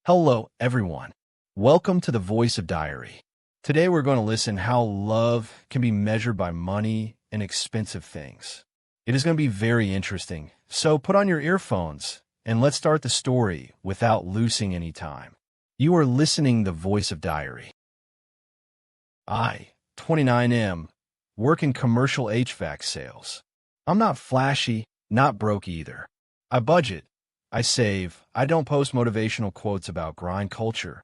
Hello, everyone. Welcome to the Voice of Diary. Today we're going to listen how love can be measured by money and expensive things. It is going to be very interesting, so put on your earphones and let's start the story without losing any time. You are listening to the Voice of Diary. I, 29M, work in commercial HVAC sales. I'm not flashy, not broke either. I budget. I save. I don't post motivational quotes about grind culture.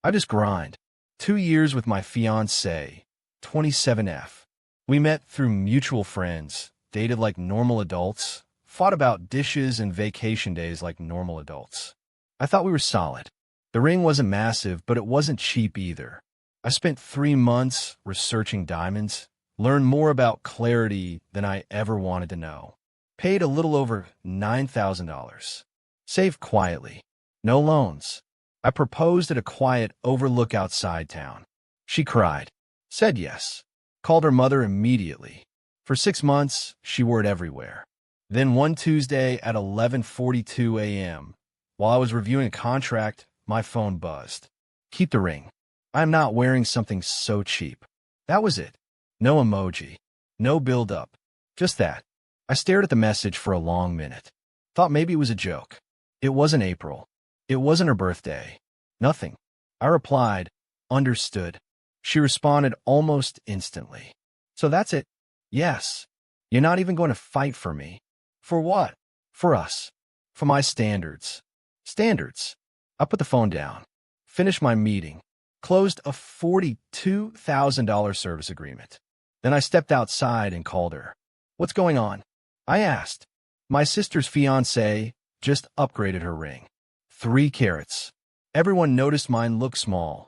I just grind. 2 years with my fiancée, 27F. We met through mutual friends, dated like normal adults, fought about dishes and vacation days like normal adults. I thought we were solid. The ring wasn't massive, but it wasn't cheap either. I spent 3 months researching diamonds, learned more about clarity than I ever wanted to know. Paid a little over $9,000. Saved quietly. No loans. I proposed at a quiet overlook outside town. She cried. Said yes. Called her mother immediately. For 6 months, she wore it everywhere. Then one Tuesday at 11:42 a.m., while I was reviewing a contract, my phone buzzed. Keep the ring. I am not wearing something so cheap. That was it. No emoji. No build-up. Just that. I stared at the message for a long minute. Thought maybe it was a joke. It wasn't April. It wasn't her birthday. Nothing. I replied, understood. She responded almost instantly. So that's it? Yes. You're not even going to fight for me. For what? For us. For my standards. Standards. I put the phone down. Finished my meeting. Closed a $42,000 service agreement. Then I stepped outside and called her. What's going on? I asked. My sister's fiancé just upgraded her ring. 3 carats. Everyone noticed mine looked small.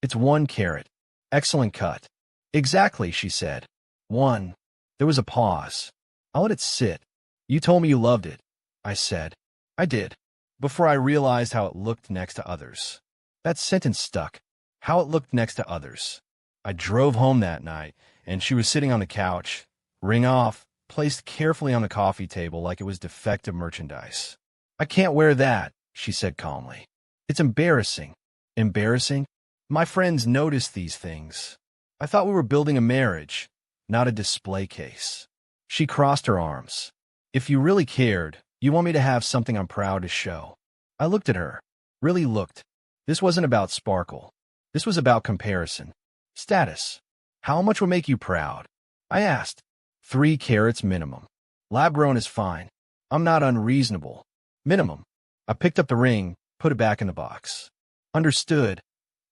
It's 1 carat. Excellent cut. Exactly, she said. 1. There was a pause. I let it sit. You told me you loved it, I said. I did. Before I realized how it looked next to others. That sentence stuck. How it looked next to others. I drove home that night, and she was sitting on the couch, ring off, placed carefully on the coffee table like it was defective merchandise. I can't wear that, she said calmly. It's embarrassing. Embarrassing? My friends noticed these things. I thought we were building a marriage, not a display case. She crossed her arms. If you really cared, you want me to have something I'm proud to show. I looked at her. Really looked. This wasn't about sparkle. This was about comparison. Status. How much would make you proud? I asked. 3 carats minimum. Lab-grown is fine. I'm not unreasonable. Minimum. I picked up the ring, put it back in the box. Understood,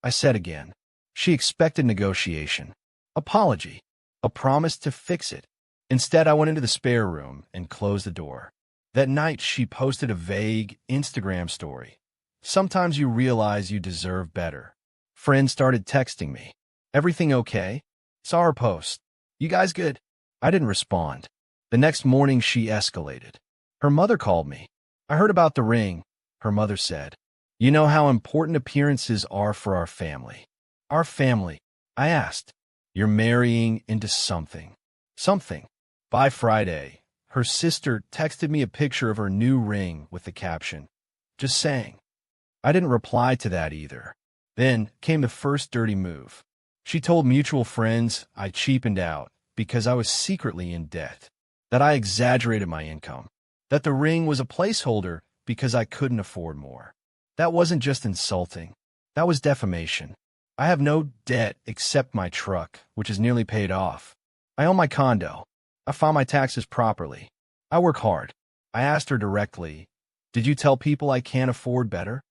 I said again. She expected negotiation. Apology. A promise to fix it. Instead, I went into the spare room and closed the door. That night, she posted a vague Instagram story. Sometimes you realize you deserve better. Friends started texting me. Everything okay? Saw her post. You guys good? I didn't respond. The next morning, she escalated. Her mother called me. I heard about the ring, her mother said. You know how important appearances are for our family. Our family, I asked. You're marrying into something. Something. By Friday, her sister texted me a picture of her new ring with the caption, just saying. I didn't reply to that either. Then came the first dirty move. She told mutual friends I cheapened out because I was secretly in debt, that I exaggerated my income, that the ring was a placeholder because I couldn't afford more. That wasn't just insulting. That was defamation. I have no debt except my truck, which is nearly paid off. I own my condo. I file my taxes properly. I work hard. I asked her directly, did you tell people I can't afford better?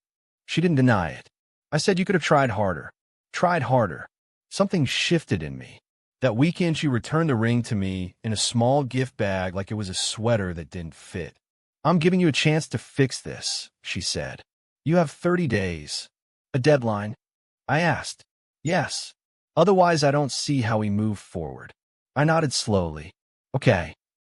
She didn't deny it. I said you could have tried harder. Tried harder. Something shifted in me. That weekend, she returned the ring to me in a small gift bag like it was a sweater that didn't fit. I'm giving you a chance to fix this, she said. You have 30 days. A deadline? I asked. Yes. Otherwise, I don't see how we move forward. I nodded slowly. Okay.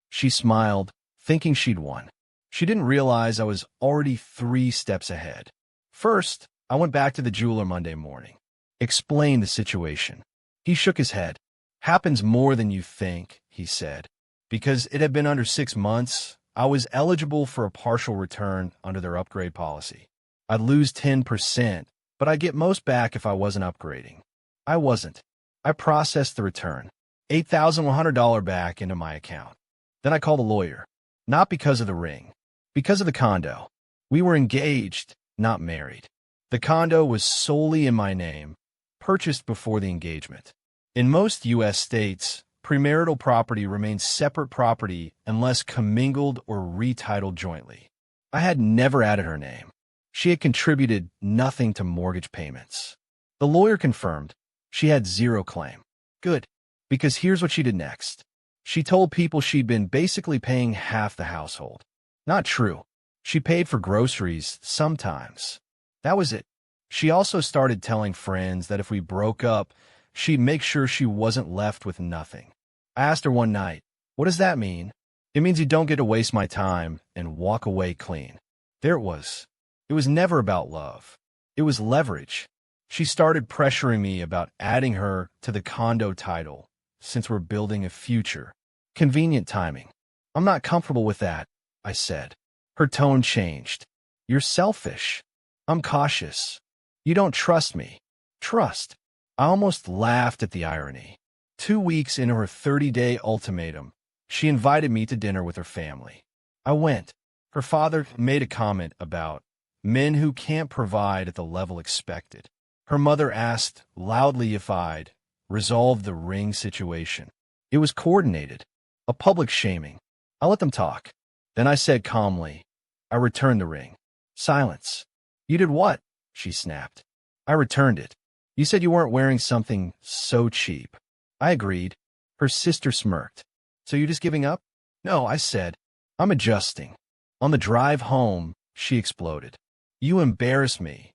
She smiled, thinking she'd won. She didn't realize I was already 3 steps ahead. First, I went back to the jeweler Monday morning. Explained the situation. He shook his head. Happens more than you think, he said. Because it had been under 6 months, I was eligible for a partial return under their upgrade policy. I'd lose 10%, but I'd get most back if I wasn't upgrading. I wasn't. I processed the return, $8,100 back into my account. Then I called a lawyer, not because of the ring, because of the condo. We were engaged, not married. The condo was solely in my name, purchased before the engagement. In most U.S. states, premarital property remains separate property unless commingled or retitled jointly. I had never added her name. She had contributed nothing to mortgage payments. The lawyer confirmed she had zero claim. Good, because here's what she did next. She told people she'd been basically paying half the household. Not true. She paid for groceries sometimes. That was it. She also started telling friends that if we broke up, she'd make sure she wasn't left with nothing. I asked her one night, "What does that mean?" "It means you don't get to waste my time and walk away clean." There it was. It was never about love. It was leverage. She started pressuring me about adding her to the condo title, since we're building a future. Convenient timing. "I'm not comfortable with that," I said. Her tone changed. "You're selfish." "I'm cautious." "You don't trust me." Trust. I almost laughed at the irony. 2 weeks into her 30-day ultimatum, she invited me to dinner with her family. I went. Her father made a comment about men who can't provide at the level expected. Her mother asked loudly if I'd resolve the ring situation. It was coordinated. A public shaming. I let them talk. Then I said calmly, "I returned the ring." Silence. "You did what?" she snapped. "I returned it. You said you weren't wearing something so cheap." I agreed. Her sister smirked. "So you're just giving up?" "No," I said. "I'm adjusting." On the drive home, she exploded. "You embarrass me."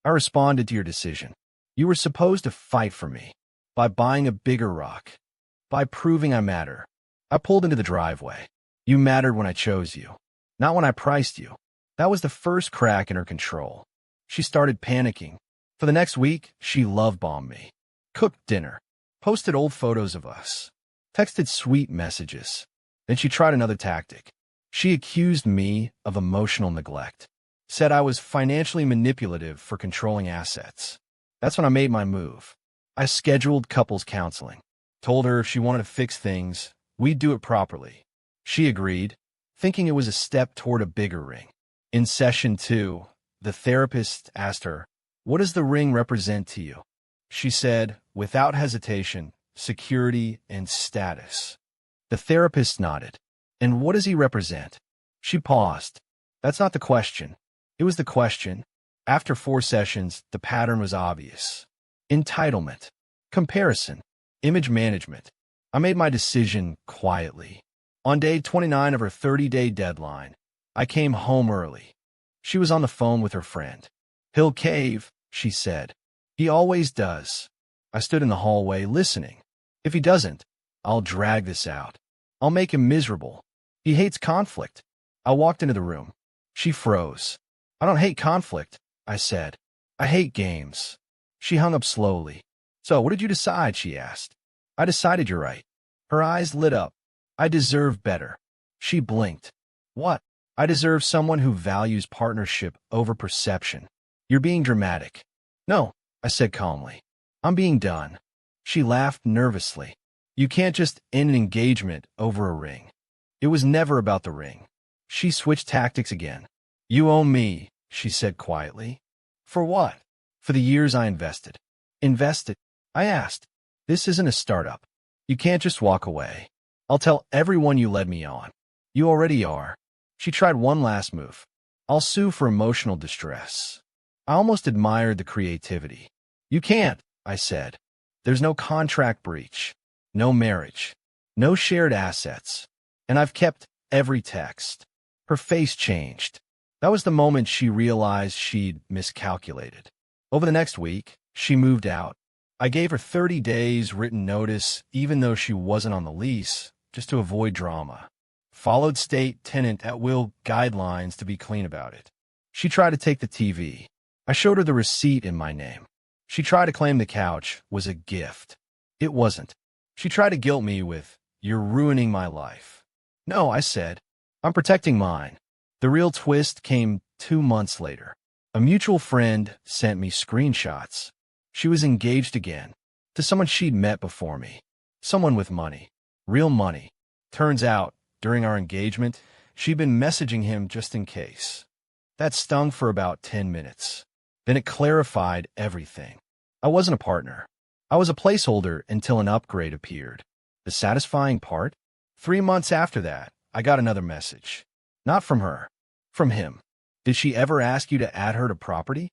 I responded to your decision. You were supposed to fight for me. By buying a bigger rock. By proving I matter. I pulled into the driveway. You mattered when I chose you. Not when I priced you. That was the first crack in her control. She started panicking. For the next week, she love-bombed me. Cooked dinner. Posted old photos of us. Texted sweet messages. Then she tried another tactic. She accused me of emotional neglect. Said I was financially manipulative for controlling assets. That's when I made my move. I scheduled couples counseling. Told her if she wanted to fix things, we'd do it properly. She agreed, thinking it was a step toward a bigger ring. In session 2, the therapist asked her, "What does the ring represent to you?" She said, without hesitation, security and status. The therapist nodded. "And what does he represent?" She paused. "That's not the question." It was the question. After 4 sessions, the pattern was obvious. Entitlement. Comparison. Image management. I made my decision quietly. On day 29 of her 30-day deadline, I came home early. She was on the phone with her friend. "He'll cave," she said. "He always does." I stood in the hallway listening. "If he doesn't, I'll drag this out. I'll make him miserable. He hates conflict." I walked into the room. She froze. "I don't hate conflict," I said. "I hate games." She hung up slowly. "So, what did you decide?" she asked. "I decided you're right." Her eyes lit up. "I deserve better." She blinked. "What?" "I deserve someone who values partnership over perception." "You're being dramatic." "No," I said calmly. "I'm being done." She laughed nervously. "You can't just end an engagement over a ring." It was never about the ring. She switched tactics again. "You owe me," she said quietly. "For what?" "For the years I invested." "Invested?" I asked. "This isn't a startup. You can't just walk away. I'll tell everyone you led me on." "You already are." She tried one last move. "I'll sue for emotional distress." I almost admired the creativity. "You can't," I said. "There's no contract breach, no marriage, no shared assets. And I've kept every text." Her face changed. That was the moment she realized she'd miscalculated. Over the next week, she moved out. I gave her 30 days written notice, even though she wasn't on the lease, just to avoid drama. Followed state tenant at will guidelines to be clean about it. She tried to take the TV. I showed her the receipt in my name. She tried to claim the couch was a gift. It wasn't. She tried to guilt me with, "You're ruining my life." "No," I said. "I'm protecting mine." The real twist came 2 months later. A mutual friend sent me screenshots. She was engaged again to someone she'd met before me. Someone with money. Real money. Turns out, during our engagement, she'd been messaging him just in case. That stung for about 10 minutes. Then it clarified everything. I wasn't a partner. I was a placeholder until an upgrade appeared. The satisfying part? 3 months after that, I got another message. Not from her. From him. Did she ever ask you to add her to property?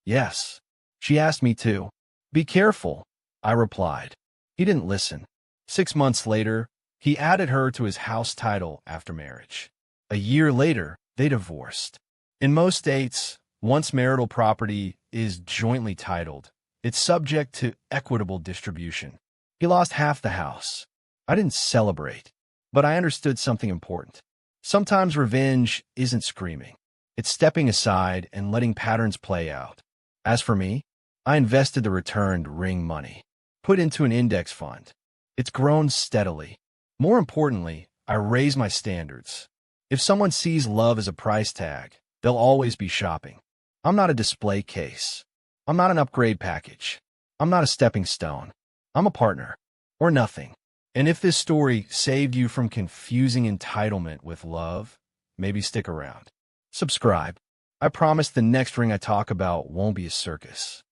Yes. She asked me to. Be careful, I replied. He didn't listen. 6 months later, he added her to his house title after marriage. A year later, they divorced. In most states, once marital property is jointly titled, it's subject to equitable distribution. He lost half the house. I didn't celebrate, but I understood something important. Sometimes revenge isn't screaming. It's stepping aside and letting patterns play out. As for me, I invested the returned ring money, put into an index fund. It's grown steadily. More importantly, I raise my standards. If someone sees love as a price tag, they'll always be shopping. I'm not a display case. I'm not an upgrade package. I'm not a stepping stone. I'm a partner, or nothing. And if this story saved you from confusing entitlement with love, maybe stick around. Subscribe. I promise the next ring I talk about won't be a circus.